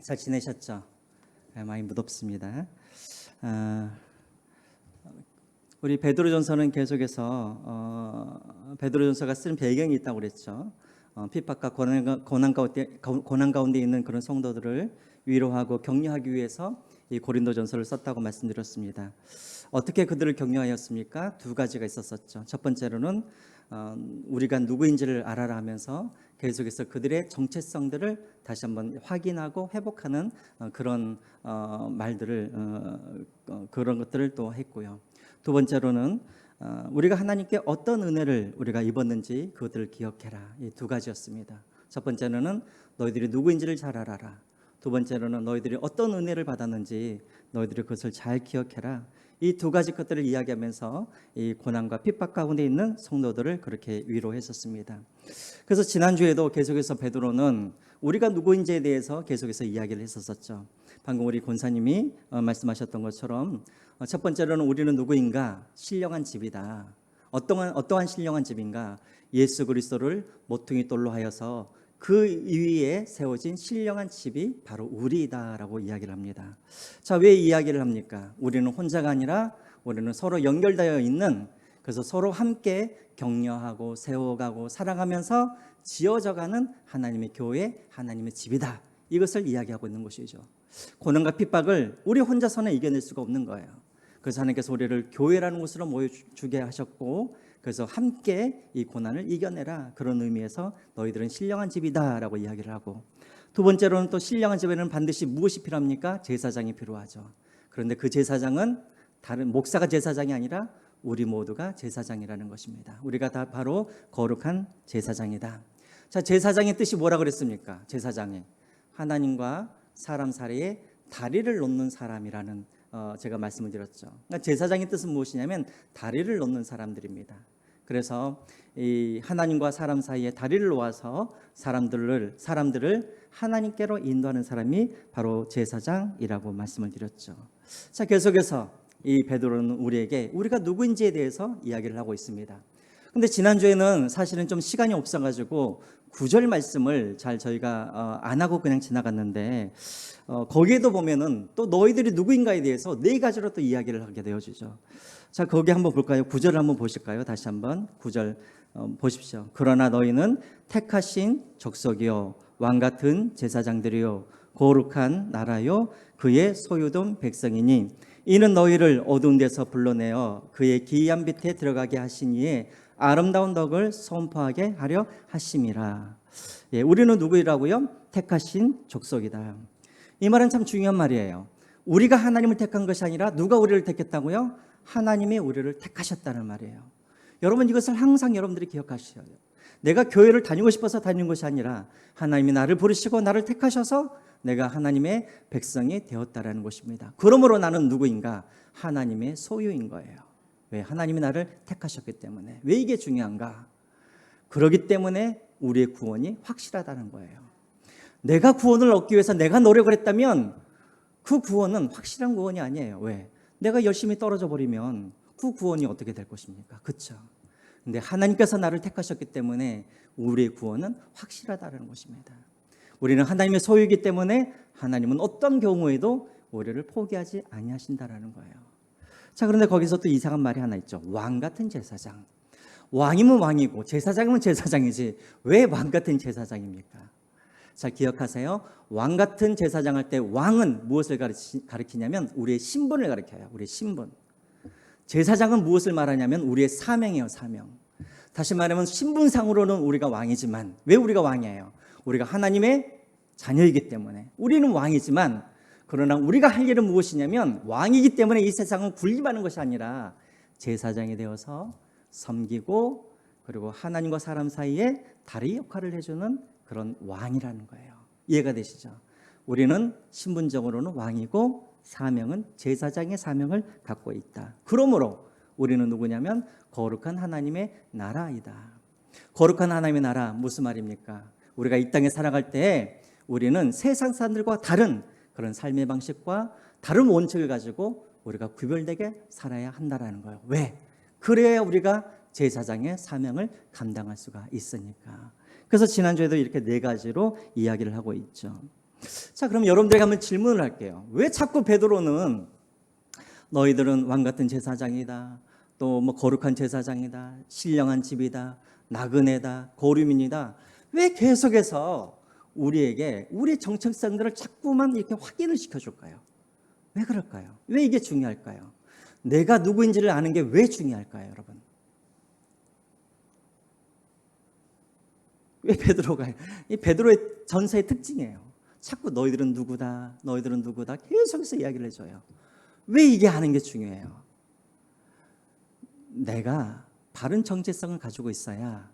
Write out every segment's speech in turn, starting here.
잘 지내셨죠? 많이 무덥습니다. 아, 우리 베드로전서는 계속해서 베드로전서가 쓴 배경이 있다고 그랬죠. 핍박과 고난 가운데 있는 그런 성도들을 위로하고 격려하기 위해서 이 고린도전서를 썼다고 말씀드렸습니다. 어떻게 그들을 격려하였습니까? 두 가지가 있었었죠. 첫 번째로는 우리가 누구인지를 알아라 하면서 계속해서 그들의 정체성들을 다시 한번 확인하고 회복하는 그런 말들을 그런 것들을 또 했고요. 두 번째로는 우리가 하나님께 어떤 은혜를 우리가 입었는지 그것들을 기억해라. 이 두 가지였습니다. 첫 번째로는 너희들이 누구인지를 잘 알아라. 두 번째로는 너희들이 어떤 은혜를 받았는지 너희들이 그것을 잘 기억해라. 이 두 가지 것들을 이야기하면서 이 고난과 핍박 가운데 있는 성도들을 그렇게 위로했었습니다. 그래서 지난주에도 계속해서 베드로는 우리가 누구인지에 대해서 계속해서 이야기를 했었었죠. 방금 우리 권사님이 말씀하셨던 것처럼 첫 번째로는 우리는 누구인가? 신령한 집이다. 어떠한 신령한 집인가? 예수 그리스도를 모퉁이 돌로 하여서 그 위에 세워진 신령한 집이 바로 우리다라고 이야기를 합니다. 자, 왜 이야기를 합니까? 우리는 혼자가 아니라 우리는 서로 연결되어 있는, 그래서 서로 함께 격려하고 세워가고 사랑하면서 지어져가는 하나님의 교회, 하나님의 집이다. 이것을 이야기하고 있는 것이죠. 고난과 핍박을 우리 혼자서는 이겨낼 수가 없는 거예요. 그래서 하나님께서 우리를 교회라는 곳으로 모여주게 하셨고, 그래서 함께 이 고난을 이겨내라. 그런 의미에서 너희들은 신령한 집이다 라고 이야기를 하고, 두 번째로는 또 신령한 집에는 반드시 무엇이 필요합니까? 제사장이 필요하죠. 그런데 그 제사장은 다른 목사가 제사장이 아니라 우리 모두가 제사장이라는 것입니다. 우리가 다 바로 거룩한 제사장이다. 자, 제사장의 뜻이 뭐라 그랬습니까? 제사장이 하나님과 사람 사이에 다리를 놓는 사람이라는 제가 말씀을 드렸죠. 그러니까 제사장의 뜻은 무엇이냐면 다리를 놓는 사람들입니다. 그래서 이 하나님과 사람 사이에 다리를 놓아서 사람들을 하나님께로 인도하는 사람이 바로 제사장이라고 말씀을 드렸죠. 자, 계속해서 이 베드로는 우리에게 우리가 누구인지에 대해서 이야기를 하고 있습니다. 근데 지난주에는 사실은 좀 시간이 없어가지고 9절 말씀을 잘 저희가 안 하고 그냥 지나갔는데 거기에도 보면은 또 너희들이 누구인가에 대해서 네 가지로 또 이야기를 하게 되어지죠. 자, 거기 한번 볼까요? 9절을 한번 보실까요? 다시 한번 9절 보십시오. 그러나 너희는 택하신 족속이요 왕같은 제사장들이요 거룩한 나라요 그의 소유된 백성이니 이는 너희를 어두운 데서 불러내어 그의 기이한 빛에 들어가게 하신 이에 아름다운 덕을 선포하게 하려 하심이라. 예, 우리는 누구이라고요? 택하신 족속이다. 이 말은 참 중요한 말이에요. 우리가 하나님을 택한 것이 아니라 누가 우리를 택했다고요? 하나님이 우리를 택하셨다는 말이에요. 여러분, 이것을 항상 여러분들이 기억하셔야 돼요. 내가 교회를 다니고 싶어서 다니는 것이 아니라 하나님이 나를 부르시고 나를 택하셔서 내가 하나님의 백성이 되었다라는 것입니다. 그러므로 나는 누구인가? 하나님의 소유인 거예요. 왜? 하나님이 나를 택하셨기 때문에. 왜 이게 중요한가? 그렇기 때문에 우리의 구원이 확실하다는 거예요. 내가 구원을 얻기 위해서 내가 노력을 했다면 그 구원은 확실한 구원이 아니에요. 왜? 내가 열심히 떨어져 버리면 그 구원이 어떻게 될 것입니까? 그렇죠? 근데 하나님께서 나를 택하셨기 때문에 우리의 구원은 확실하다는 것입니다. 우리는 하나님의 소유이기 때문에 하나님은 어떤 경우에도 우리를 포기하지 아니하신다라는 거예요. 자, 그런데 거기서 또 이상한 말이 하나 있죠. 왕 같은 제사장. 왕이면 왕이고 제사장이면 제사장이지 왜 왕 같은 제사장입니까? 잘 기억하세요. 왕 같은 제사장 할 때 왕은 무엇을 가리키냐면 우리의 신분을 가리켜요. 우리의 신분. 제사장은 무엇을 말하냐면 우리의 사명이에요. 사명. 다시 말하면 신분상으로는 우리가 왕이지만 왜 우리가 왕이에요? 우리가 하나님의 자녀이기 때문에 우리는 왕이지만 그러나 우리가 할 일은 무엇이냐면 왕이기 때문에 이 세상은 군림하는 것이 아니라 제사장이 되어서 섬기고 그리고 하나님과 사람 사이에 다리 역할을 해주는 그런 왕이라는 거예요. 이해가 되시죠? 우리는 신분적으로는 왕이고 사명은 제사장의 사명을 갖고 있다. 그러므로 우리는 누구냐면 거룩한 하나님의 나라이다. 거룩한 하나님의 나라 무슨 말입니까? 우리가 이 땅에 살아갈 때 우리는 세상 사람들과 다른 그런 삶의 방식과 다른 원칙을 가지고 우리가 구별되게 살아야 한다는 거예요. 왜? 그래야 우리가 제사장의 사명을 감당할 수가 있으니까. 그래서 지난주에도 이렇게 네 가지로 이야기를 하고 있죠. 자, 그럼 여러분들에게 한번 질문을 할게요. 왜 자꾸 베드로는 너희들은 왕 같은 제사장이다, 또 뭐 거룩한 제사장이다, 신령한 집이다, 나그네다, 거류민이다, 왜 계속해서 우리에게 우리의 정체성들을 자꾸만 이렇게 확인을 시켜줄까요? 왜 그럴까요? 왜 이게 중요할까요? 내가 누구인지를 아는 게 왜 중요할까요, 여러분? 왜 베드로가, 이 베드로의 전서의 특징이에요. 자꾸 너희들은 누구다, 너희들은 누구다 계속해서 이야기를 해줘요. 왜 이게 아는 게 중요해요? 내가 바른 정체성을 가지고 있어야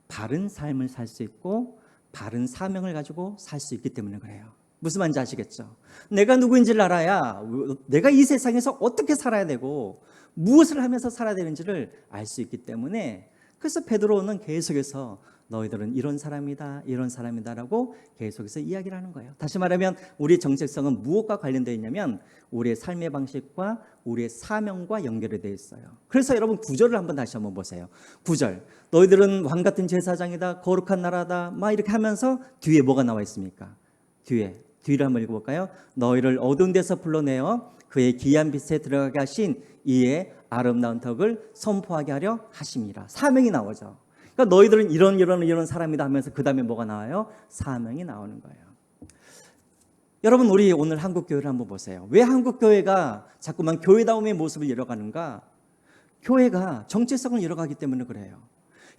바른 삶을 살 수 있고 바른 사명을 가지고 살 수 있기 때문에 그래요. 무슨 말인지 아시겠죠? 내가 누구인지를 알아야 내가 이 세상에서 어떻게 살아야 되고 무엇을 하면서 살아야 되는지를 알 수 있기 때문에, 그래서 베드로는 계속해서 너희들은 이런 사람이다, 이런 사람이다라고 계속해서 이야기를 하는 거예요. 다시 말하면 우리의 정체성은 무엇과 관련되어 있냐면 우리의 삶의 방식과 우리의 사명과 연결이 되어 있어요. 그래서 여러분 9절을 한번 다시 한번 보세요. 9절, 너희들은 왕 같은 제사장이다, 거룩한 나라다, 막 이렇게 하면서 뒤에 뭐가 나와 있습니까? 뒤를 한번 읽어볼까요? 너희를 어두운 데서 불러내어 그의 기이한 빛에 들어가게 하신 이의 아름다운 덕을 선포하게 하려 하심이라. 사명이 나오죠. 그러니까 너희들은 이런 사람이다 하면서 그 다음에 뭐가 나와요? 사명이 나오는 거예요. 여러분, 우리 오늘 한국교회를 한번 보세요. 왜 한국교회가 자꾸만 교회다움의 모습을 잃어가는가? 교회가 정체성을 잃어가기 때문에 그래요.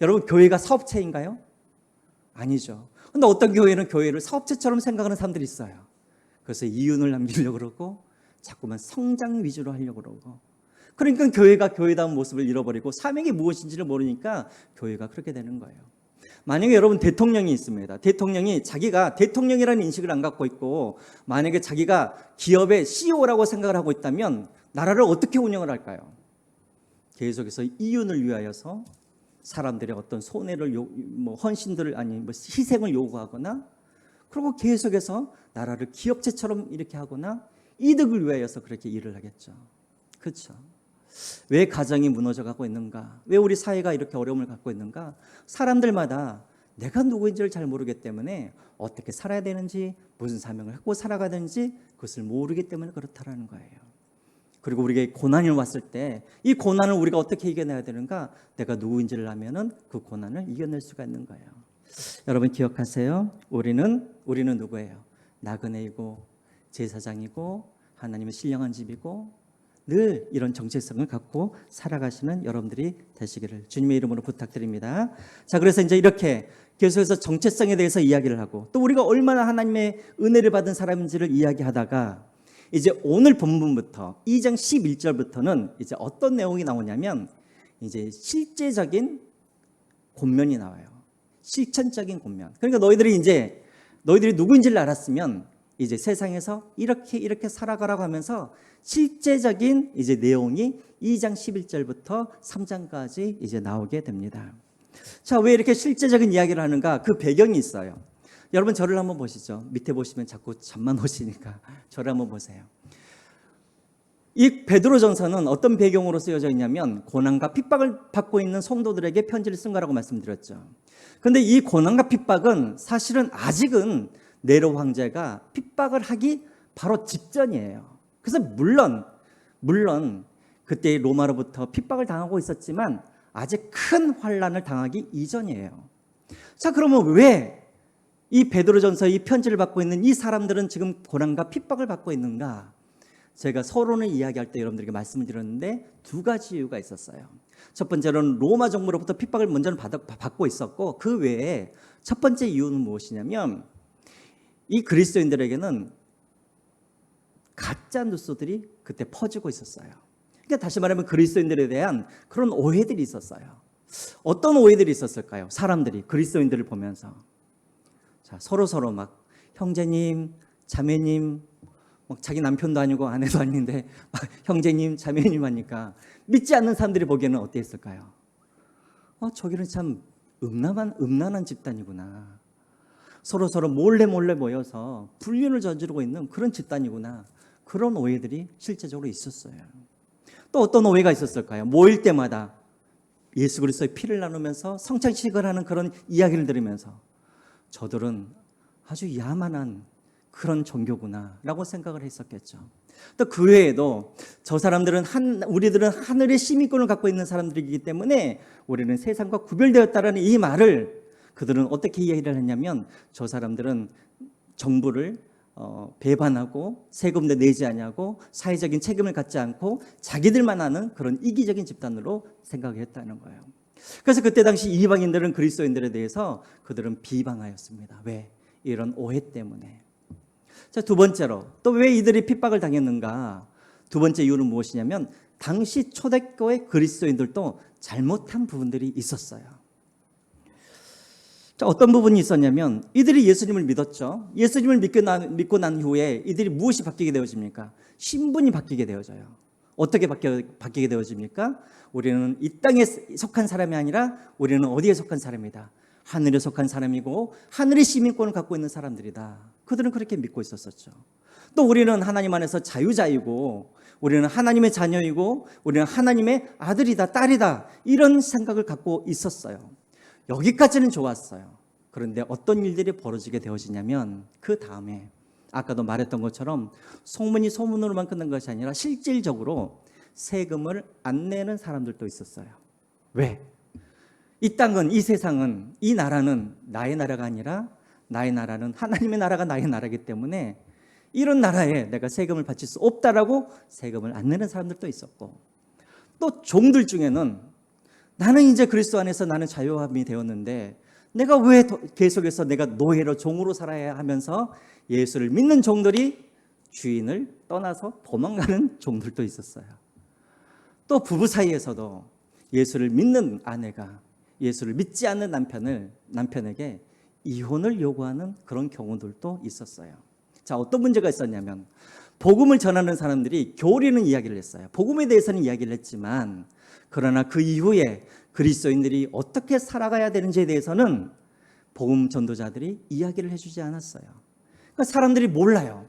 여러분, 교회가 사업체인가요? 아니죠. 근데 어떤 교회는 교회를 사업체처럼 생각하는 사람들이 있어요. 그래서 이윤을 남기려고 그러고 자꾸만 성장 위주로 하려고 그러고, 그러니까 교회가 교회다운 모습을 잃어버리고 사명이 무엇인지를 모르니까 교회가 그렇게 되는 거예요. 만약에 여러분 대통령이 있습니다. 대통령이 자기가 대통령이라는 인식을 안 갖고 있고 만약에 자기가 기업의 CEO라고 생각을 하고 있다면 나라를 어떻게 운영을 할까요? 계속해서 이윤을 위하여서 사람들의 어떤 손해를 헌신들을 희생을 요구하거나, 그리고 계속해서 나라를 기업체처럼 이렇게 하거나 이득을 위하여서 그렇게 일을 하겠죠. 그렇죠? 왜 가정이 무너져 가고 있는가? 왜 우리 사회가 이렇게 어려움을 갖고 있는가? 사람들마다 내가 누구인지를 잘 모르기 때문에 어떻게 살아야 되는지, 무슨 사명을 갖고 살아가야 되는지 그것을 모르기 때문에 그렇다라는 거예요. 그리고 우리에게 고난이 왔을 때 이 고난을 우리가 어떻게 이겨내야 되는가? 내가 누구인지를 알면은 그 고난을 이겨낼 수가 있는 거예요. 여러분 기억하세요. 우리는 누구예요? 나그네이고 제사장이고 하나님의 신령한 집이고 늘 이런 정체성을 갖고 살아가시는 여러분들이 되시기를 주님의 이름으로 부탁드립니다. 자, 그래서 이제 이렇게 계속해서 정체성에 대해서 이야기를 하고 또 우리가 얼마나 하나님의 은혜를 받은 사람인지를 이야기하다가 이제 오늘 본문부터 2장 11절부터는 이제 어떤 내용이 나오냐면 이제 실제적인 권면이 나와요. 실천적인 권면. 그러니까 너희들이 누구인지를 알았으면 이제 세상에서 이렇게 살아가라고 하면서 실제적인 이제 내용이 2장 11절부터 3장까지 이제 나오게 됩니다. 자, 왜 이렇게 실제적인 이야기를 하는가? 그 배경이 있어요. 여러분 저를 한번 보시죠. 밑에 보시면 자꾸 잠만 오시니까 저를 한번 보세요. 이 베드로전서는 어떤 배경으로 쓰여져 있냐면 고난과 핍박을 받고 있는 성도들에게 편지를 쓴 거라고 말씀드렸죠. 그런데 이 고난과 핍박은 사실은 아직은 네로 황제가 핍박을 하기 바로 직전이에요. 그래서 물론 그때 로마로부터 핍박을 당하고 있었지만 아직 큰 환난을 당하기 이전이에요. 자, 그러면 왜 이 베드로전서 이 편지를 받고 있는 이 사람들은 지금 고난과 핍박을 받고 있는가? 제가 서론을 이야기할 때 여러분들에게 말씀을 드렸는데 두 가지 이유가 있었어요. 첫 번째로는 로마 정부로부터 핍박을 먼저 받고 있었고, 그 외에 첫 번째 이유는 무엇이냐면 이 그리스도인들에게는 가짜 뉴스들이 그때 퍼지고 있었어요. 그러니까 다시 말하면 그리스도인들에 대한 그런 오해들이 있었어요. 어떤 오해들이 있었을까요? 사람들이 그리스도인들을 보면서 자, 서로 막 형제님, 자매님, 막 자기 남편도 아니고 아내도 아닌데 막 형제님, 자매님 하니까 믿지 않는 사람들이 보기에는 어땠을까요? 저기는 참 음란한 집단이구나. 서로 몰래 모여서 불륜을 저지르고 있는 그런 집단이구나. 그런 오해들이 실제적으로 있었어요. 또 어떤 오해가 있었을까요? 모일 때마다 예수 그리스도의 피를 나누면서 성찬식을 하는 그런 이야기를 들으면서 저들은 아주 야만한 그런 종교구나라고 생각을 했었겠죠. 또 그 외에도 저 사람들은 우리들은 하늘의 시민권을 갖고 있는 사람들이기 때문에 우리는 세상과 구별되었다라는 이 말을 그들은 어떻게 이해를 했냐면 저 사람들은 정부를 배반하고 세금도 내지 않냐고 사회적인 책임을 갖지 않고 자기들만 하는 그런 이기적인 집단으로 생각을 했다는 거예요. 그래서 그때 당시 이방인들은 그리스도인들에 대해서 그들은 비방하였습니다. 왜? 이런 오해 때문에. 자, 두 번째로 또 왜 이들이 핍박을 당했는가? 두 번째 이유는 무엇이냐면 당시 초대교회 그리스도인들도 잘못한 부분들이 있었어요. 자, 어떤 부분이 있었냐면 이들이 예수님을 믿었죠. 예수님을 믿고 난 후에 이들이 무엇이 바뀌게 되어집니까? 신분이 바뀌게 되어져요. 어떻게 바뀌게 되어집니까? 우리는 이 땅에 속한 사람이 아니라 우리는 어디에 속한 사람이다. 하늘에 속한 사람이고 하늘의 시민권을 갖고 있는 사람들이다. 그들은 그렇게 믿고 있었었죠. 또 우리는 하나님 안에서 자유자이고 우리는 하나님의 자녀이고 우리는 하나님의 아들이다, 딸이다. 이런 생각을 갖고 있었어요. 여기까지는 좋았어요. 그런데 어떤 일들이 벌어지게 되어지냐면 그 다음에 아까도 말했던 것처럼 소문이 소문으로만 끝난 것이 아니라 실질적으로 세금을 안 내는 사람들도 있었어요. 왜? 이 땅은, 이 세상은, 이 나라는 나의 나라가 아니라 나의 나라는 하나님의 나라가 나의 나라이기 때문에 이런 나라에 내가 세금을 바칠 수 없다라고 세금을 안 내는 사람들도 있었고, 또 종들 중에는 나는 이제 그리스도 안에서 나는 자유함이 되었는데 내가 왜 계속해서 내가 노예로 종으로 살아야 하면서 예수를 믿는 종들이 주인을 떠나서 도망가는 종들도 있었어요. 또 부부 사이에서도 예수를 믿는 아내가 예수를 믿지 않는 남편에게 이혼을 요구하는 그런 경우들도 있었어요. 자, 어떤 문제가 있었냐면 복음을 전하는 사람들이 교리는 이야기를 했어요. 복음에 대해서는 이야기를 했지만 그러나 그 이후에 그리스도인들이 어떻게 살아가야 되는지에 대해서는 복음 전도자들이 이야기를 해주지 않았어요. 그러니까 사람들이 몰라요.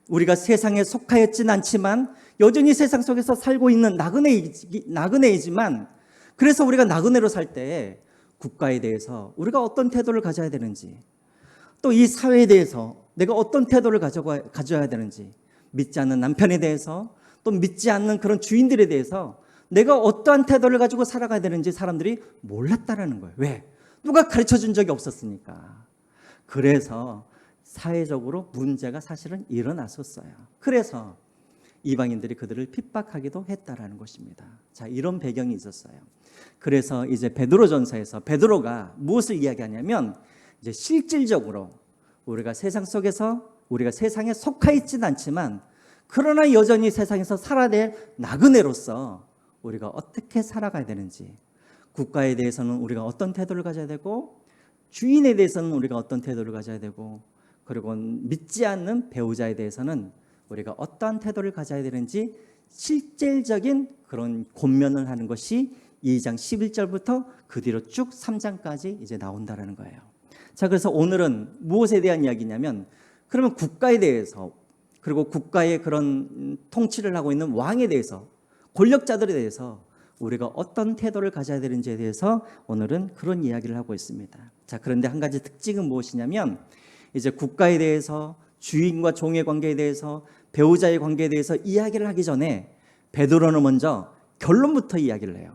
우리가 세상에 속하였진 않지만 여전히 세상 속에서 살고 있는 나그네이지만 그래서 우리가 나그네로 살 때 국가에 대해서 우리가 어떤 태도를 가져야 되는지, 또 이 사회에 대해서 내가 어떤 태도를 가져야 되는지, 믿지 않는 남편에 대해서 또 믿지 않는 그런 주인들에 대해서 내가 어떠한 태도를 가지고 살아가야 되는지 사람들이 몰랐다라는 거예요. 왜? 누가 가르쳐 준 적이 없었으니까. 그래서 사회적으로 문제가 사실은 일어났었어요. 그래서 이방인들이 그들을 핍박하기도 했다라는 것입니다. 자, 이런 배경이 있었어요. 그래서 이제 베드로전서에서 베드로가 무엇을 이야기하냐면 이제 실질적으로 우리가 세상 속에서 우리가 세상에 속하 있지는 않지만 그러나 여전히 세상에서 살아야 될 나그네로서 우리가 어떻게 살아가야 되는지, 국가에 대해서는 우리가 어떤 태도를 가져야 되고 주인에 대해서는 우리가 어떤 태도를 가져야 되고 그리고 믿지 않는 배우자에 대해서는 우리가 어떠한 태도를 가져야 되는지 실질적인 그런 권면을 하는 것이 2장 11절부터 그 뒤로 쭉 3장까지 이제 나온다라는 거예요. 자, 그래서 오늘은 무엇에 대한 이야기냐면 그러면 국가에 대해서 그리고 국가의 그런 통치를 하고 있는 왕에 대해서 권력자들에 대해서 우리가 어떤 태도를 가져야 되는지에 대해서 오늘은 그런 이야기를 하고 있습니다. 자, 그런데 한 가지 특징은 무엇이냐면 이제 국가에 대해서 주인과 종의 관계에 대해서 배우자의 관계에 대해서 이야기를 하기 전에 베드로는 먼저 결론부터 이야기를 해요.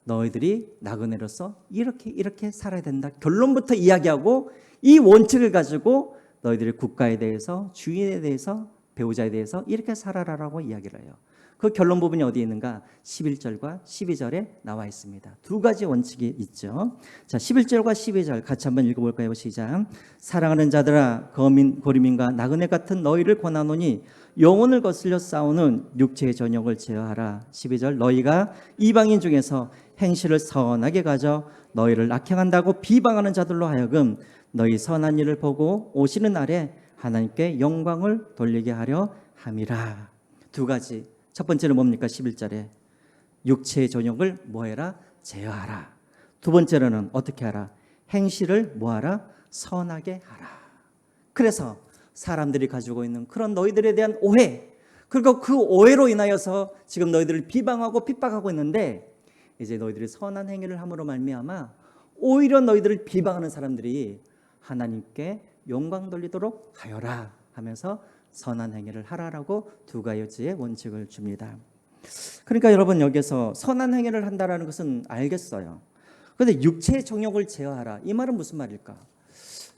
너희들이 나그네로서 이렇게 살아야 된다. 결론부터 이야기하고 이 원칙을 가지고 너희들이 국가에 대해서 주인에 대해서 배우자에 대해서 이렇게 살아라라고 이야기를 해요. 그 결론 부분이 어디에 있는가? 11절과 12절에 나와 있습니다. 두 가지 원칙이 있죠. 자, 11절과 12절 같이 한번 읽어볼까요? 시작. 사랑하는 자들아, 거민과 나그네 같은 너희를 권하노니 영혼을 거슬려 싸우는 육체의 전욕을 제어하라. 12절. 너희가 이방인 중에서 행실을 선하게 가져 너희를 악행한다고 비방하는 자들로 하여금 너희 선한 일을 보고 오시는 날에 하나님께 영광을 돌리게 하려 함이라. 두 가지. 첫 번째는 뭡니까? 11절에 육체의 전욕을 뭐해라? 제어하라. 두 번째로는 어떻게 하라? 행실을 뭐하라? 선하게 하라. 그래서 사람들이 가지고 있는 그런 너희들에 대한 오해, 그리고 그 오해로 인하여서 지금 너희들을 비방하고 핍박하고 있는데 이제 너희들이 선한 행위를 함으로 말미암아 오히려 너희들을 비방하는 사람들이 하나님께 영광 돌리도록 하여라 하면서 선한 행위를 하라라고 두 가지의 원칙을 줍니다. 그러니까 여러분 여기서 선한 행위를 한다라는 것은 알겠어요. 그런데 육체의 정욕을 제어하라, 이 말은 무슨 말일까?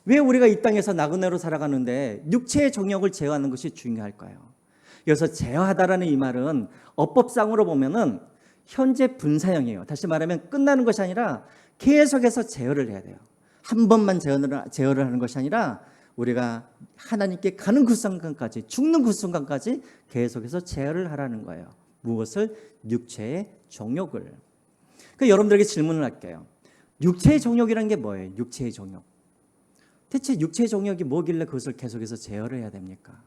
왜 우리가 이 땅에서 나그네로 살아가는데 육체의 정욕을 제어하는 것이 중요할까요? 그래서 제어하다라는 이 말은 어법상으로 보면은 현재 분사형이에요. 다시 말하면 끝나는 것이 아니라 계속해서 제어를 해야 돼요. 한 번만 제어를 하는 것이 아니라 우리가 하나님께 가는 그 순간까지, 죽는 그 순간까지 계속해서 제어를 하라는 거예요. 무엇을? 육체의 정욕을. 그러니까 여러분들에게 질문을 할게요. 육체의 정욕이란 게 뭐예요? 육체의 정욕. 대체 육체의 정욕이 뭐길래 그것을 계속해서 제어를 해야 됩니까?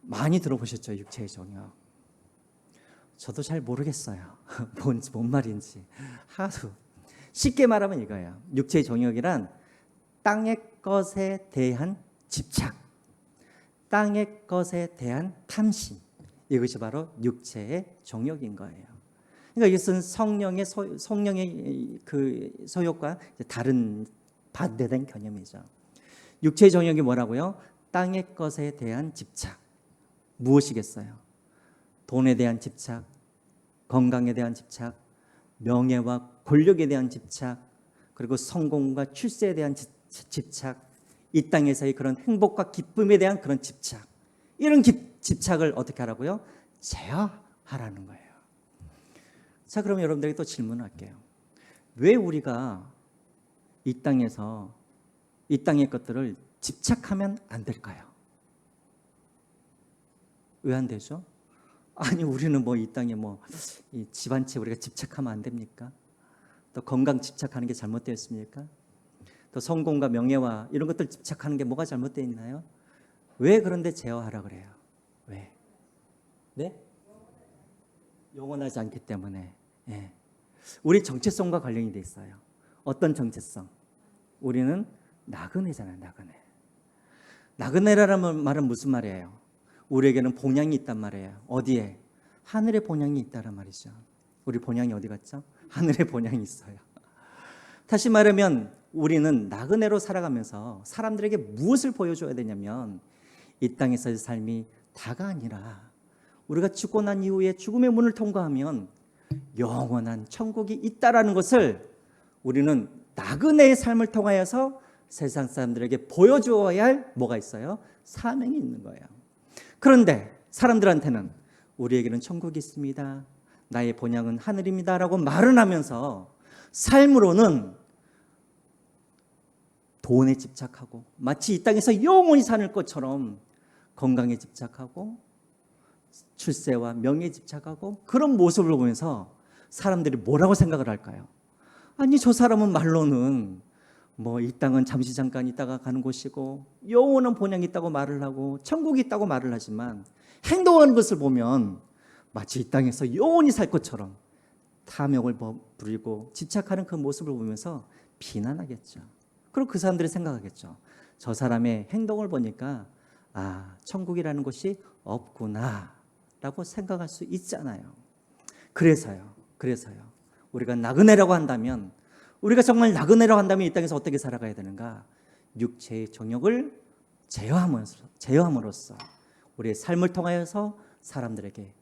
많이 들어보셨죠? 육체의 정욕. 저도 잘 모르겠어요. 뭔 말인지. 하도. 쉽게 말하면 이거예요. 육체의 정욕이란 땅의 것에 대한 집착, 땅의 것에 대한 탐심, 이것이 바로 육체의 정욕인 거예요. 그러니까 이것은 성령의 그 소욕과 다른 반대된 개념이죠. 육체의 정욕이 뭐라고요? 땅의 것에 대한 집착. 무엇이겠어요? 돈에 대한 집착, 건강에 대한 집착, 명예와 권력에 대한 집착, 그리고 성공과 출세에 대한 집착, 이 땅에서의 그런 행복과 기쁨에 대한 그런 집착, 이런 집착을 어떻게 하라고요? 제어하라는 거예요. 자, 그럼 여러분들에게 또 질문을 할게요. 왜 우리가 이 땅에서 이 땅의 것들을 집착하면 안 될까요? 왜 안 되죠? 아니, 우리는 뭐 이 땅에 이 집안채 우리가 집착하면 안 됩니까? 또 건강 집착하는 게 잘못되었습니까? 또 성공과 명예와 이런 것들 집착하는 게 뭐가 잘못되어 있나요? 왜 그런데 제어하라 그래요? 왜? 네? 영원하지 않기 때문에. 예. 우리 정체성과 관련이 돼 있어요. 어떤 정체성? 우리는 나그네잖아요, 나그네. 나그네라는 말은 무슨 말이에요? 우리에게는 본향이 있단 말이에요. 어디에? 하늘의 본향이 있다란 말이죠. 우리 본향이 어디 갔죠? 하늘의 본향이 있어요. 다시 말하면 우리는 나그네로 살아가면서 사람들에게 무엇을 보여줘야 되냐면 이 땅에서의 삶이 다가 아니라 우리가 죽고 난 이후에 죽음의 문을 통과하면 영원한 천국이 있다라는 것을 우리는 나그네의 삶을 통하여서 세상 사람들에게 보여주어야 할 뭐가 있어요? 사명이 있는 거예요. 그런데 사람들한테는 우리에게는 천국이 있습니다, 나의 본향은 하늘입니다 라고 말은 하면서 삶으로는 돈에 집착하고 마치 이 땅에서 영원히 사는 것처럼 건강에 집착하고 출세와 명예에 집착하고 그런 모습을 보면서 사람들이 뭐라고 생각을 할까요? 아니, 저 사람은 말로는 이 땅은 잠시 잠깐 있다가 가는 곳이고 영원한 본향이 있다고 말을 하고 천국이 있다고 말을 하지만 행동하는 것을 보면 마치 이 땅에서 영원히 살 것처럼 탐욕을 부리고 집착하는 그 모습을 보면서 비난하겠죠. 그리고 그 사람들이 생각하겠죠. 저 사람의 행동을 보니까 천국이라는 곳이 없구나 라고 생각할 수 있잖아요. 그래서요. 우리가 나그네라고 한다면, 우리가 정말 나그네라고 한다면 이 땅에서 어떻게 살아가야 되는가? 육체의 정욕을 제어함으로써 우리의 삶을 통하여서 사람들에게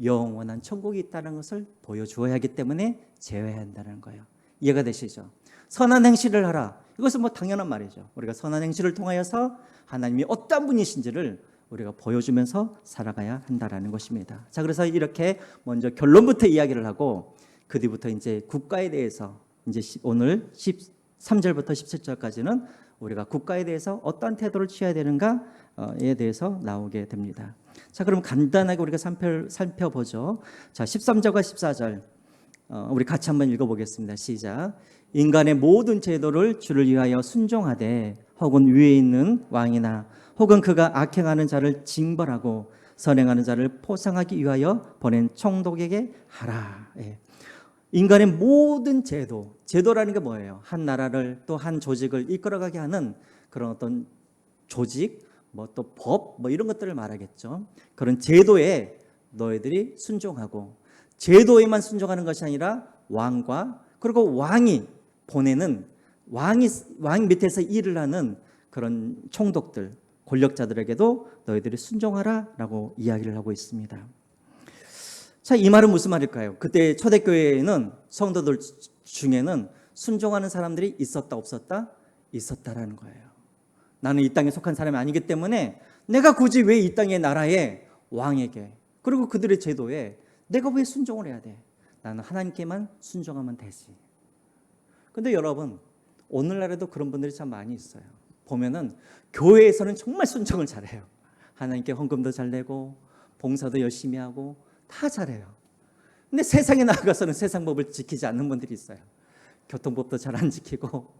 영원한 천국이 있다는 것을 보여주어야 하기 때문에 제어해야 한다는 거예요. 이해가 되시죠? 선한 행실을 하라. 이것은 당연한 말이죠. 우리가 선한 행실을 통하여서 하나님이 어떤 분이신지를 우리가 보여주면서 살아가야 한다라는 것입니다. 자, 그래서 이렇게 먼저 결론부터 이야기를 하고 그 뒤부터 이제 국가에 대해서 이제 오늘 13절부터 17절까지는 우리가 국가에 대해서 어떤 태도를 취해야 되는가에 대해서 나오게 됩니다. 자, 그럼 간단하게 우리가 살펴보죠. 자, 13절과 14절 우리 같이 한번 읽어보겠습니다. 시작. 인간의 모든 제도를 주를 위하여 순종하되 혹은 위에 있는 왕이나 혹은 그가 악행하는 자를 징벌하고 선행하는 자를 포상하기 위하여 보낸 총독에게 하라. 예. 인간의 모든 제도라는 게 뭐예요? 한 나라를 또 한 조직을 이끌어가게 하는 그런 어떤 조직, 또 법, 이런 것들을 말하겠죠. 그런 제도에 너희들이 순종하고, 제도에만 순종하는 것이 아니라 왕과 그리고 왕이 보내는 왕 밑에서 일을 하는 그런 총독들, 권력자들에게도 너희들이 순종하라라고 이야기를 하고 있습니다. 자, 이 말은 무슨 말일까요? 그때 초대교회에는 성도들 중에는 순종하는 사람들이 있었다 없었다? 있었다라는 거예요. 나는 이 땅에 속한 사람이 아니기 때문에 내가 굳이 왜 이 땅의 나라의 왕에게 그리고 그들의 제도에 내가 왜 순종을 해야 돼? 나는 하나님께만 순종하면 되지. 근데 여러분, 오늘날에도 그런 분들이 참 많이 있어요. 보면은 교회에서는 정말 순종을 잘해요. 하나님께 헌금도 잘 내고 봉사도 열심히 하고 다 잘해요. 근데 세상에 나가서는 세상 법을 지키지 않는 분들이 있어요. 교통법도 잘 안 지키고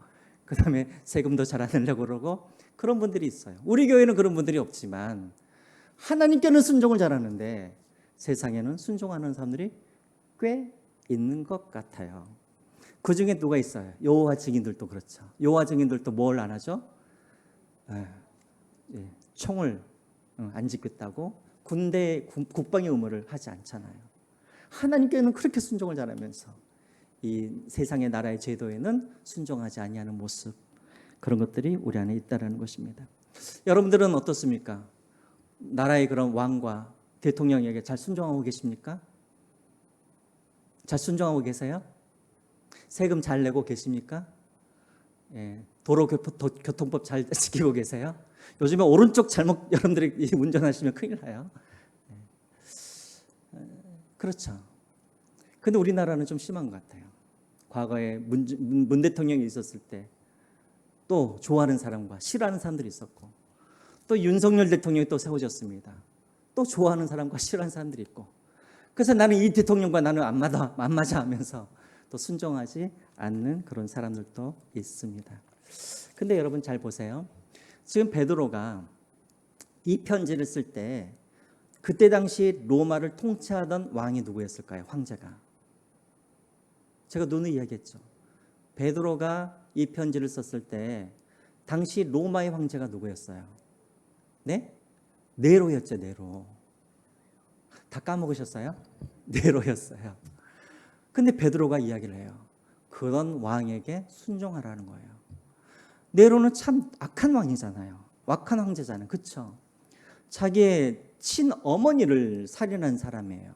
그 다음에 세금도 잘 안 내려고 그러고 그런 분들이 있어요. 우리 교회는 그런 분들이 없지만 하나님께는 순종을 잘하는데 세상에는 순종하는 사람들이 꽤 있는 것 같아요. 그 중에 누가 있어요? 여호와 증인들도 그렇죠. 여호와 증인들도 뭘 안 하죠? 총을 안 짓겠다고 군대 국방의 의무를 하지 않잖아요. 하나님께는 그렇게 순종을 잘하면서 이 세상의 나라의 제도에는 순종하지 아니하는 모습, 그런 것들이 우리 안에 있다는 것입니다. 여러분들은 어떻습니까? 나라의 그런 왕과 대통령에게 잘 순종하고 계십니까? 잘 순종하고 계세요? 세금 잘 내고 계십니까? 도로교통법 잘 지키고 계세요? 요즘에 오른쪽 잘못 여러분들이 운전하시면 큰일 나요. 그렇죠. 근데 우리나라는 좀 심한 것 같아요. 과거에 문 대통령이 있었을 때 또 좋아하는 사람과 싫어하는 사람들이 있었고 또 윤석열 대통령이 또 세워졌습니다. 또 좋아하는 사람과 싫어하는 사람들이 있고 그래서 나는 이 대통령과 나는 안 맞아 하면서 또 순종하지 않는 그런 사람들도 있습니다. 근데 여러분 잘 보세요. 지금 베드로가 이 편지를 쓸 때 그때 당시 로마를 통치하던 왕이 누구였을까요? 황제가. 제가 누누이 이야기했죠. 베드로가 이 편지를 썼을 때 당시 로마의 황제가 누구였어요? 네? 네로였죠. 네로. 다 까먹으셨어요? 네로였어요. 근데 베드로가 이야기를 해요. 그런 왕에게 순종하라는 거예요. 네로는 참 악한 왕이잖아요. 악한 황제잖아요. 그렇죠? 자기의 친어머니를 살인한 사람이에요.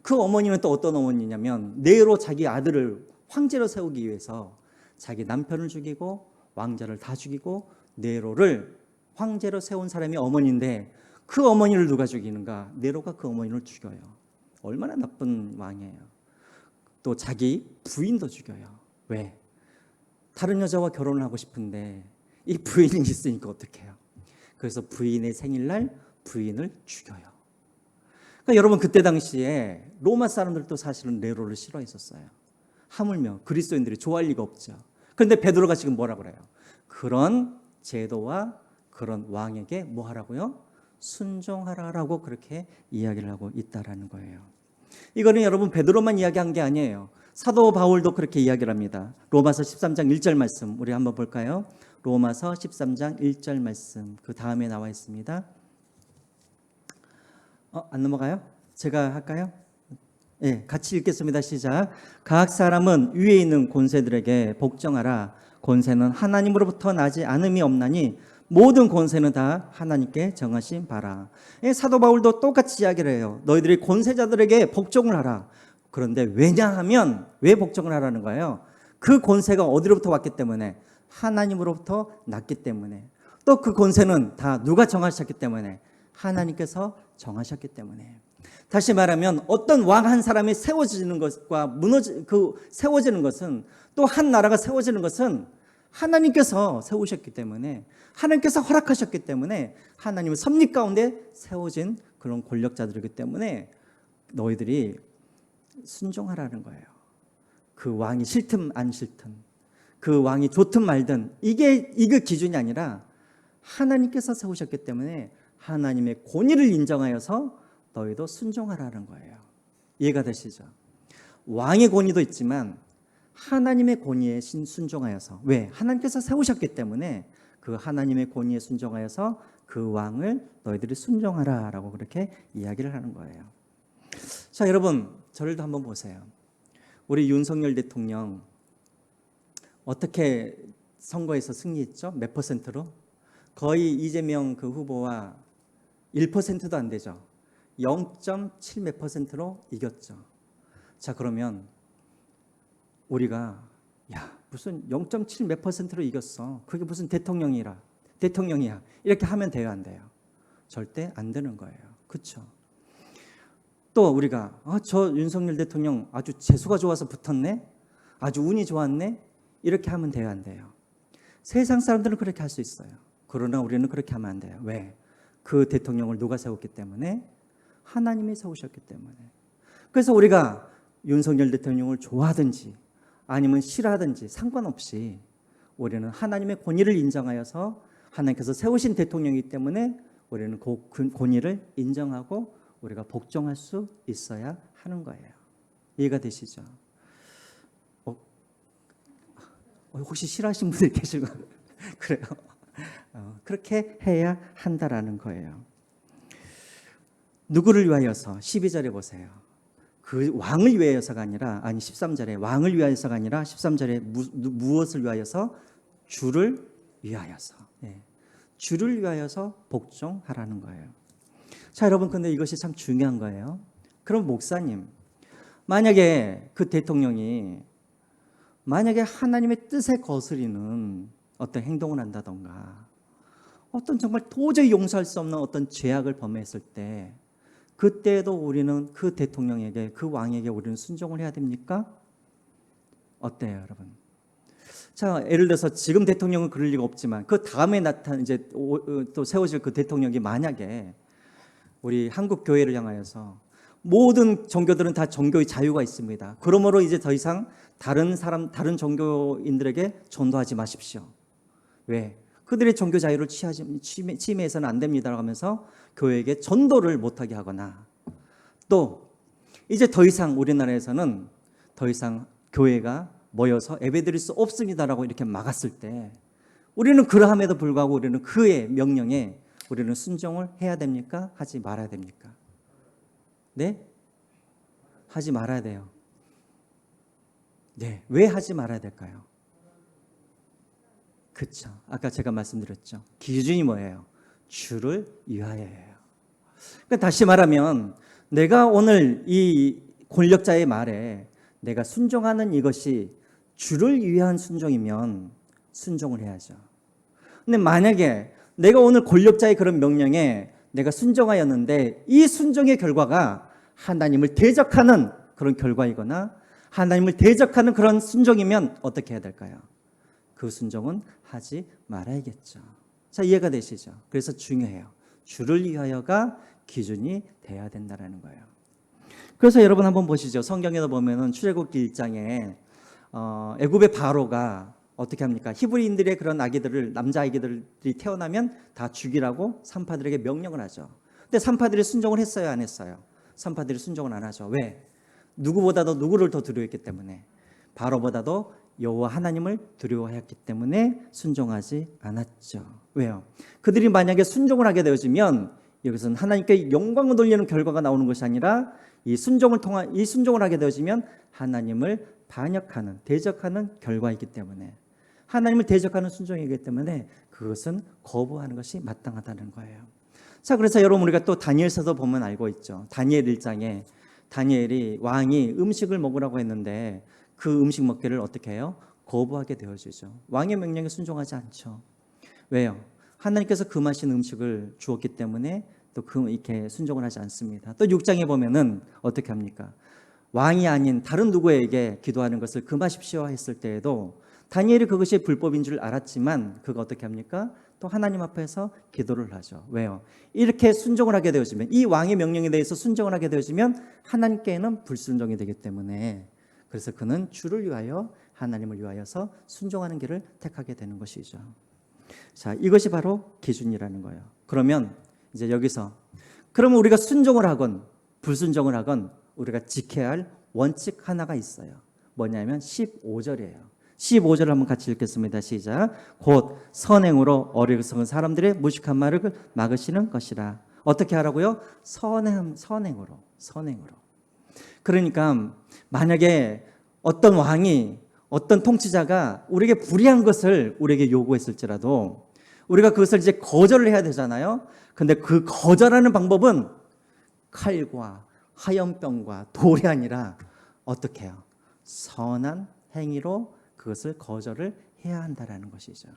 그 어머니는 또 어떤 어머니냐면 네로 자기 아들을 황제로 세우기 위해서 자기 남편을 죽이고 왕자를 다 죽이고 네로를 황제로 세운 사람이 어머니인데 그 어머니를 누가 죽이는가? 네로가 그 어머니를 죽여요. 얼마나 나쁜 왕이에요. 또 자기 부인도 죽여요. 왜? 다른 여자와 결혼을 하고 싶은데 이 부인이 있으니까 어떡해요? 그래서 부인의 생일날 부인을 죽여요. 그러니까 여러분 그때 당시에 로마 사람들도 사실은 네로를 싫어했었어요. 하물며 그리스도인들이 좋아할 리가 없죠. 그런데 베드로가 지금 뭐라 그래요? 그런 제도와 그런 왕에게 뭐 하라고요? 순종하라라고 그렇게 이야기를 하고 있다라는 거예요. 이거는 여러분 베드로만 이야기한 게 아니에요. 사도 바울도 그렇게 이야기를 합니다. 로마서 13장 1절 말씀 우리 한번 볼까요? 로마서 13장 1절 말씀 그 다음에 나와 있습니다. 안 넘어가요? 제가 할까요? 네, 같이 읽겠습니다. 시작. 각 사람은 위에 있는 권세들에게 복종하라. 권세는 하나님으로부터 나지 않음이 없나니 모든 권세는 다 하나님께 정하신 바라. 사도 바울도 똑같이 이야기를 해요. 너희들이 권세자들에게 복종을 하라. 그런데 왜냐하면 왜 복종을 하라는 거예요? 그 권세가 어디로부터 왔기 때문에 하나님으로부터 났기 때문에 또 그 권세는 다 누가 정하셨기 때문에 하나님께서 정하셨기 때문에 다시 말하면 어떤 왕 한 사람이 세워지는 것과 세워지는 것은 또 한 나라가 세워지는 것은 하나님께서 세우셨기 때문에 하나님께서 허락하셨기 때문에 하나님의 섭리 가운데 세워진 그런 권력자들이기 때문에 너희들이 순종하라는 거예요. 그 왕이 싫든 안 싫든 그 왕이 좋든 말든 이게 기준이 아니라 하나님께서 세우셨기 때문에 하나님의 권위를 인정하여서 너희도 순종하라는 거예요. 이해가 되시죠? 왕의 권위도 있지만 하나님의 권위에 순종하여서 왜? 하나님께서 세우셨기 때문에 그 하나님의 권위에 순종하여서 그 왕을 너희들이 순종하라라고 그렇게 이야기를 하는 거예요. 자, 여러분 저를도 한번 보세요. 우리 윤석열 대통령 어떻게 선거에서 승리했죠? 몇 %로? 거의 이재명 그 후보와 1%도 안 되죠. 0.7 몇 %로 이겼죠. 자, 그러면 우리가 야, 무슨 0.7 몇 %로 이겼어. 그게 무슨 대통령이야. 이렇게 하면 돼요, 안 돼요? 절대 안 되는 거예요. 그렇죠? 또 우리가 저 윤석열 대통령 아주 재수가 좋아서 붙었네. 아주 운이 좋았네. 이렇게 하면 돼요, 안 돼요? 세상 사람들은 그렇게 할 수 있어요. 그러나 우리는 그렇게 하면 안 돼요. 왜? 그 대통령을 누가 세웠기 때문에? 하나님이 세우셨기 때문에. 그래서 우리가 윤석열 대통령을 좋아하든지 아니면 싫어하든지 상관없이 우리는 하나님의 권위를 인정하여서 하나님께서 세우신 대통령이기 때문에 우리는 그 권위를 인정하고 우리가 복종할 수 있어야 하는 거예요. 이해가 되시죠? 혹시 싫어하시는 분들 계시고 그래요. 그렇게 해야 한다라는 거예요. 누구를 위하여서? 12절에 보세요. 그 왕을 위하여서가 아니라 13절에 왕을 위하여서가 아니라 13절에 무엇을 위하여서? 주를 위하여서. 네. 주를 위하여서 복종하라는 거예요. 자, 여러분, 근데 이것이 참 중요한 거예요. 그럼 목사님, 만약에 그 대통령이 만약에 하나님의 뜻에 거스리는 어떤 행동을 한다던가 어떤 정말 도저히 용서할 수 없는 어떤 죄악을 범했을 때 그때도 우리는 그 대통령에게, 그 왕에게 우리는 순종을 해야 됩니까? 어때요, 여러분? 자, 예를 들어서 지금 대통령은 그럴 리가 없지만 그 다음에 이제 또 세워질 그 대통령이 만약에 우리 한국 교회를 향하여서 모든 종교들은 다 종교의 자유가 있습니다. 그러므로 이제 더 이상 다른 종교인들에게 전도하지 마십시오. 왜? 그들의 종교 자유를 침해해서는 안 됩니다라고 하면서 교회에게 전도를 못하게 하거나 또 이제 더 이상 우리나라에서는 더 이상 교회가 모여서 예배드릴 수 없습니다라고 이렇게 막았을 때 우리는 그러함에도 불구하고 우리는 그의 명령에 우리는 순종을 해야 됩니까? 하지 말아야 됩니까? 네? 하지 말아야 돼요. 네. 왜 하지 말아야 될까요? 그렇죠. 아까 제가 말씀드렸죠. 기준이 뭐예요? 주를 위하여예요. 그러니까 다시 말하면 내가 오늘 이 권력자의 말에 내가 순종하는 이것이 주를 위한 순종이면 순종을 해야죠. 근데 만약에 내가 오늘 권력자의 그런 명령에 내가 순종하였는데 이 순종의 결과가 하나님을 대적하는 그런 결과이거나 하나님을 대적하는 그런 순종이면 어떻게 해야 될까요? 그 순종은 하지 말아야겠죠. 자, 이해가 되시죠? 그래서 중요해요. 주를 위하여가 기준이 돼야 된다는 거예요. 그래서 여러분 한번 보시죠. 성경에도 보면은 출애굽기 1장에 애굽의 바로가 어떻게 합니까? 히브리인들의 그런 아기들을, 남자 아기들이 태어나면 다 죽이라고 산파들에게 명령을 하죠. 근데 산파들이 순종을 했어요, 안 했어요? 산파들이 순종을 안 하죠. 왜? 누구보다도 누구를 더 두려워했기 때문에, 바로보다도 여호와 하나님을 두려워했기 때문에 순종하지 않았죠. 왜요? 그들이 만약에 순종을 하게 되어지면 여기서는 하나님께 영광을 돌리는 결과가 나오는 것이 아니라 이 순종을 하게 되어지면 하나님을 반역하는, 대적하는 결과이기 때문에, 하나님을 대적하는 순종이기 때문에 그것은 거부하는 것이 마땅하다는 거예요. 자, 그래서 여러분 우리가 또 다니엘서도 보면 알고 있죠. 다니엘 1장에 다니엘이 왕이 음식을 먹으라고 했는데 그 음식 먹기를 어떻게 해요? 거부하게 되어지죠. 왕의 명령에 순종하지 않죠. 왜요? 하나님께서 금하신 음식을 주었기 때문에 또 이렇게 순종을 하지 않습니다. 또 6장에 보면은 어떻게 합니까? 왕이 아닌 다른 누구에게 기도하는 것을 금하십시오 했을 때에도 다니엘이 그것이 불법인 줄 알았지만 그거 어떻게 합니까? 또 하나님 앞에서 기도를 하죠. 왜요? 이렇게 순종을 하게 되어지면, 이 왕의 명령에 대해서 순종을 하게 되어지면 하나님께는 불순종이 되기 때문에, 그래서 그는 주를 위하여, 하나님을 위하여서 순종하는 길을 택하게 되는 것이죠. 자, 이것이 바로 기준이라는 거예요. 그러면 이제 여기서 그러면 우리가 순종을 하건 불순종을 하건 우리가 지켜야 할 원칙 하나가 있어요. 뭐냐면 15절이에요. 15절을 한번 같이 읽겠습니다. 시작. 곧 선행으로 어리석은 사람들의 무식한 말을 막으시는 것이라. 어떻게 하라고요? 선행으로. 그러니까 만약에 어떤 왕이, 어떤 통치자가 우리에게 불의한 것을 우리에게 요구했을지라도 우리가 그것을 이제 거절을 해야 되잖아요. 근데 그 거절하는 방법은 칼과 화염병과 돌이 아니라 어떻게 해요? 선한 행위로 그것을 거절을 해야 한다라는 것이죠.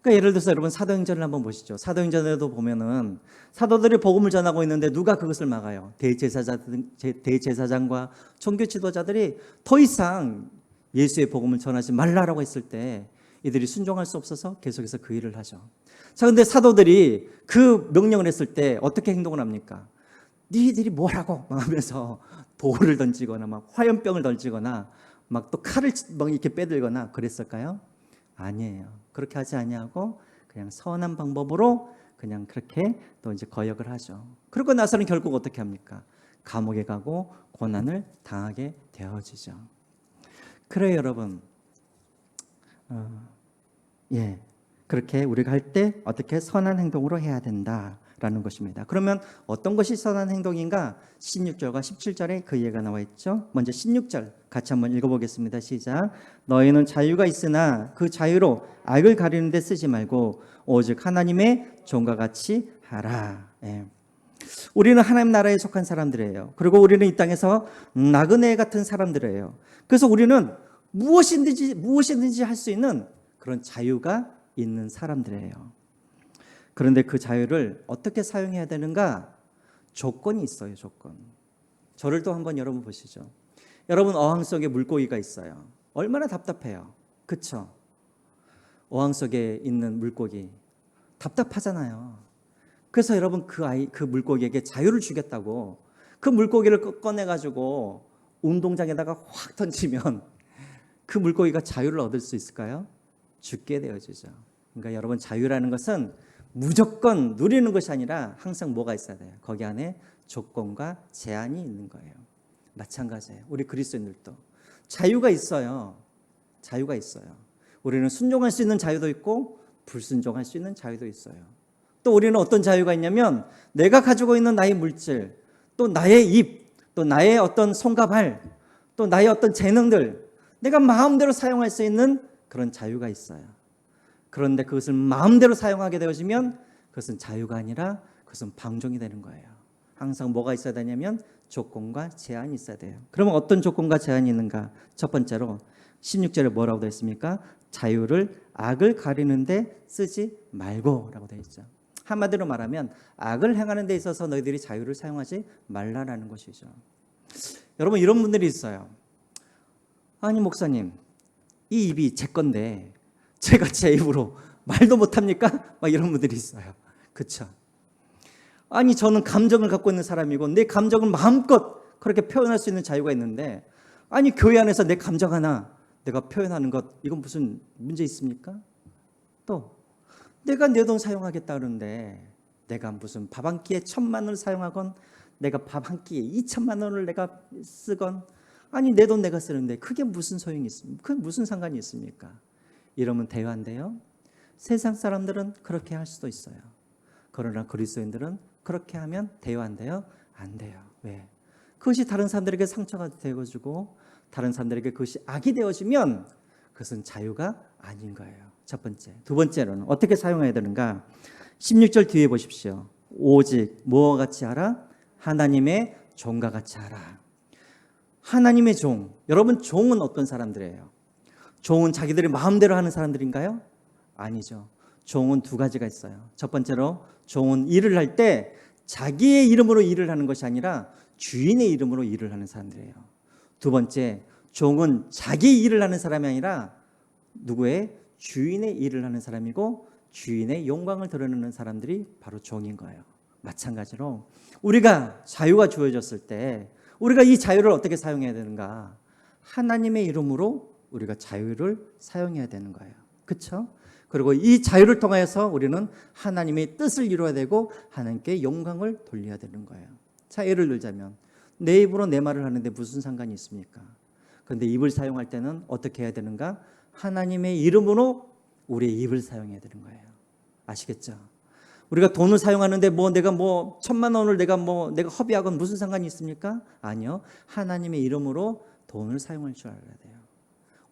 그러니까 예를 들어서 여러분 사도행전을 한번 보시죠. 사도행전에도 보면은 사도들이 복음을 전하고 있는데 누가 그것을 막아요? 대제사장과 종교 지도자들이 더 이상 예수의 복음을 전하지 말라라고 했을 때 이들이 순종할 수 없어서 계속해서 그 일을 하죠. 자, 근데 사도들이 그 명령을 했을 때 어떻게 행동을 합니까? 니들이 뭐라고 막 하면서 돌을 던지거나 막 화염병을 던지거나 막 또 칼을 막 이렇게 빼들거나 그랬을까요? 아니에요. 그렇게 하지 아니하고 그냥 선한 방법으로 그냥 그렇게 또 이제 거역을 하죠. 그러고 나서는 결국 어떻게 합니까? 감옥에 가고 고난을 당하게 되어지죠. 그래요, 여러분. 그렇게 우리가 할 때 어떻게 선한 행동으로 해야 된다라는 것입니다. 그러면 어떤 것이 선한 행동인가? 16절과 17절에 그 예가 나와 있죠. 먼저 16절 같이 한번 읽어보겠습니다. 시작. 너희는 자유가 있으나 그 자유로 악을 가리는 데 쓰지 말고 오직 하나님의 종과 같이 하라. 우리는 하나님 나라에 속한 사람들이에요. 그리고 우리는 이 땅에서 나그네 같은 사람들이에요. 그래서 우리는 무엇이든지 할 수 있는 그런 자유가 있는 사람들이에요. 그런데 그 자유를 어떻게 사용해야 되는가? 조건이 있어요. 조건. 저를 또 한번 여러분 보시죠. 여러분 어항 속에 물고기가 있어요. 얼마나 답답해요. 그쵸? 어항 속에 있는 물고기 답답하잖아요. 그래서 여러분 그 물고기에게 자유를 주겠다고 그 물고기를 꺼내가지고 운동장에다가 확 던지면 그 물고기가 자유를 얻을 수 있을까요? 죽게 되어지죠. 그러니까 여러분 자유라는 것은 무조건 누리는 것이 아니라 항상 뭐가 있어야 돼요? 거기 안에 조건과 제한이 있는 거예요. 마찬가지예요. 우리 그리스도인들도 자유가 있어요. 자유가 있어요. 우리는 순종할 수 있는 자유도 있고 불순종할 수 있는 자유도 있어요. 또 우리는 어떤 자유가 있냐면 내가 가지고 있는 나의 물질, 또 나의 입, 또 나의 어떤 손과 발, 또 나의 어떤 재능들 내가 마음대로 사용할 수 있는 그런 자유가 있어요. 그런데 그것을 마음대로 사용하게 되어지면 그것은 자유가 아니라 그것은 방종이 되는 거예요. 항상 뭐가 있어야 되냐면 조건과 제한이 있어야 돼요. 그러면 어떤 조건과 제한이 있는가? 첫 번째로 16절에 뭐라고 되어 있습니까? 자유를 악을 가리는 데 쓰지 말고 라고 되어 있죠. 한마디로 말하면 악을 행하는 데 있어서 너희들이 자유를 사용하지 말라라는 것이죠. 여러분 이런 분들이 있어요. 아니 목사님 이 입이 제 건데 제가 제 입으로 말도 못합니까? 막 이런 분들이 있어요. 그렇죠? 아니 저는 감정을 갖고 있는 사람이고 내 감정을 마음껏 그렇게 표현할 수 있는 자유가 있는데 아니 교회 안에서 내 감정 하나 내가 표현하는 것 이건 무슨 문제 있습니까? 또 내가 내 돈 사용하겠다 그러는데 내가 무슨 밥 한 끼에 1,000만 원을 사용하건 내가 밥 한 끼에 2,000만 원을 내가 쓰건 아니 내 돈 내가 쓰는데 그게 무슨 소용이 있습니까? 그게 무슨 상관이 있습니까? 이러면 대화인데요. 세상 사람들은 그렇게 할 수도 있어요. 그러나 그리스도인들은 그렇게 하면 대화인데요. 안 돼요. 왜? 그것이 다른 사람들에게 상처가 되어지고 다른 사람들에게 그것이 악이 되어지면 그것은 자유가 아닌 거예요. 첫 번째. 두 번째로는 어떻게 사용해야 되는가? 16절 뒤에 보십시오. 오직 뭐와 같이 하라? 하나님의 종과 같이 하라. 하나님의 종. 여러분 종은 어떤 사람들이에요? 종은 자기들이 마음대로 하는 사람들인가요? 아니죠. 종은 두 가지가 있어요. 첫 번째로 종은 일을 할 때 자기의 이름으로 일을 하는 것이 아니라 주인의 이름으로 일을 하는 사람들이에요. 두 번째, 종은 자기 일을 하는 사람이 아니라 누구의? 주인의 일을 하는 사람이고 주인의 영광을 드러내는 사람들이 바로 종인 거예요. 마찬가지로 우리가 자유가 주어졌을 때 우리가 이 자유를 어떻게 사용해야 되는가? 하나님의 이름으로 우리가 자유를 사용해야 되는 거예요. 그렇죠? 그리고 이 자유를 통해서 우리는 하나님의 뜻을 이루어야 되고 하나님께 영광을 돌려야 되는 거예요. 자, 예를 들자면 내 입으로 내 말을 하는데 무슨 상관이 있습니까? 그런데 입을 사용할 때는 어떻게 해야 되는가? 하나님의 이름으로 우리의 입을 사용해야 되는 거예요. 아시겠죠? 우리가 돈을 사용하는데 내가 1,000만 원을 내가 허비하건 무슨 상관이 있습니까? 아니요. 하나님의 이름으로 돈을 사용할 줄 알아야 돼요.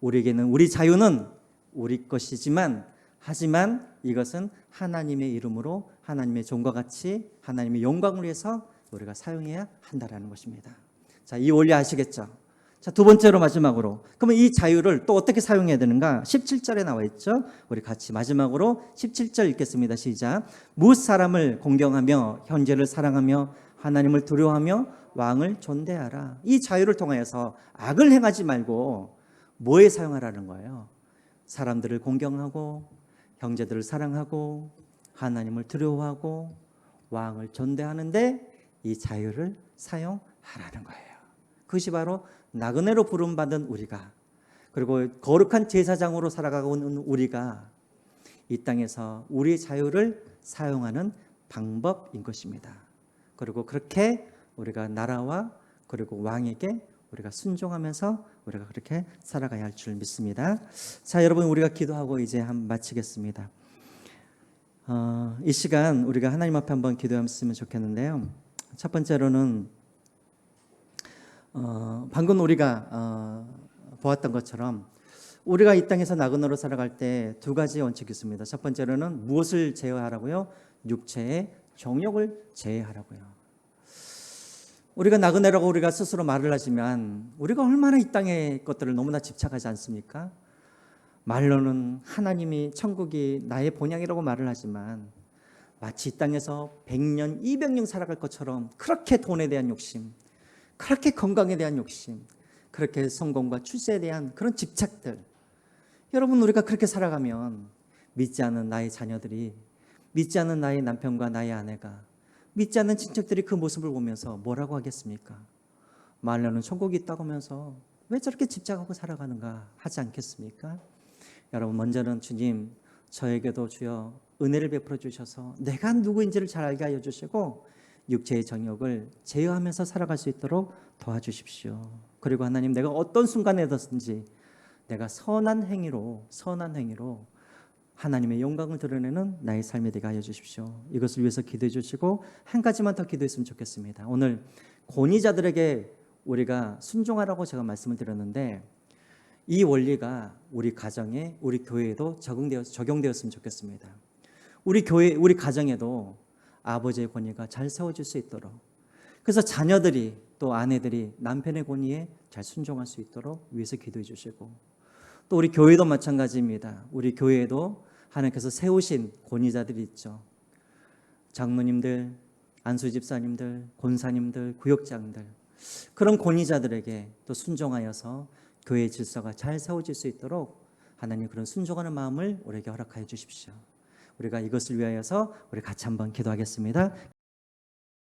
우리에게는 우리 자유는 우리 것이지만 하지만 이것은 하나님의 이름으로 하나님의 종과 같이 하나님의 영광을 위해서 우리가 사용해야 한다라는 것입니다. 자, 이 원리 아시겠죠? 자, 두 번째로 마지막으로 그러면 이 자유를 또 어떻게 사용해야 되는가? 17절에 나와 있죠. 우리 같이 마지막으로 17절 읽겠습니다. 시작. 무엇 사람을 공경하며 형제를 사랑하며 하나님을 두려워하며 왕을 존대하라. 이 자유를 통하여서 악을 행하지 말고 뭐에 사용하라는 거예요? 사람들을 공경하고 형제들을 사랑하고 하나님을 두려워하고 왕을 존대하는데 이 자유를 사용하라는 거예요. 그것이 바로 나그네로 부름받은 우리가, 그리고 거룩한 제사장으로 살아가고 있는 우리가 이 땅에서 우리의 자유를 사용하는 방법인 것입니다. 그리고 그렇게 우리가 나라와 그리고 왕에게 우리가 순종하면서 우리가 그렇게 살아가야 할 줄 믿습니다. 자, 여러분, 우리가 기도하고 이제 마치겠습니다. 이 시간 우리가 하나님 앞에 한번 기도했으면 좋겠는데요. 첫 번째로는 방금 우리가 보았던 것처럼 우리가 이 땅에서 나그네로 살아갈 때 두 가지 원칙이 있습니다. 첫 번째로는 무엇을 제어하라고요? 육체의 정욕을 제어하라고요. 우리가 나그네라고 우리가 스스로 말을 하지만 우리가 얼마나 이 땅의 것들을 너무나 집착하지 않습니까? 말로는 하나님이 천국이 나의 본향이라고 말을 하지만 마치 이 땅에서 100년, 200년 살아갈 것처럼 그렇게 돈에 대한 욕심, 그렇게 건강에 대한 욕심, 그렇게 성공과 출세에 대한 그런 집착들, 여러분, 우리가 그렇게 살아가면 믿지 않는 나의 자녀들이, 믿지 않는 나의 남편과 나의 아내가, 믿지 않는 친척들이 그 모습을 보면서 뭐라고 하겠습니까? 말로는 천국이 있다고 하면서 왜 저렇게 집착하고 살아가는가 하지 않겠습니까? 여러분, 먼저는 주님, 저에게도 주여 은혜를 베풀어 주셔서 내가 누구인지를 잘 알게 하여 주시고 육체의 정욕을 제어하면서 살아갈 수 있도록 도와주십시오. 그리고 하나님, 내가 어떤 순간에든지 내가 선한 행위로 하나님의 영광을 드러내는 나의 삶이 되게 하여 주십시오. 이것을 위해서 기도해 주시고 한 가지만 더 기도했으면 좋겠습니다. 오늘 권위자들에게 우리가 순종하라고 제가 말씀을 드렸는데 이 원리가 우리 가정에, 우리 교회에도 적용되었으면 좋겠습니다. 우리 교회, 우리 가정에도 아버지의 권위가 잘 세워질 수 있도록, 그래서 자녀들이 또 아내들이 남편의 권위에 잘 순종할 수 있도록 위해서 기도해 주시고, 또 우리 교회도 마찬가지입니다. 우리 교회에도 하나님께서 세우신 권위자들이 있죠. 장로님들, 안수집사님들, 권사님들, 구역장들, 그런 권위자들에게 또 순종하여서 교회의 질서가 잘 세워질 수 있도록 하나님 그런 순종하는 마음을 우리에게 허락하여 주십시오. 우리가 이것을 위하여서 우리 같이 한번 기도하겠습니다.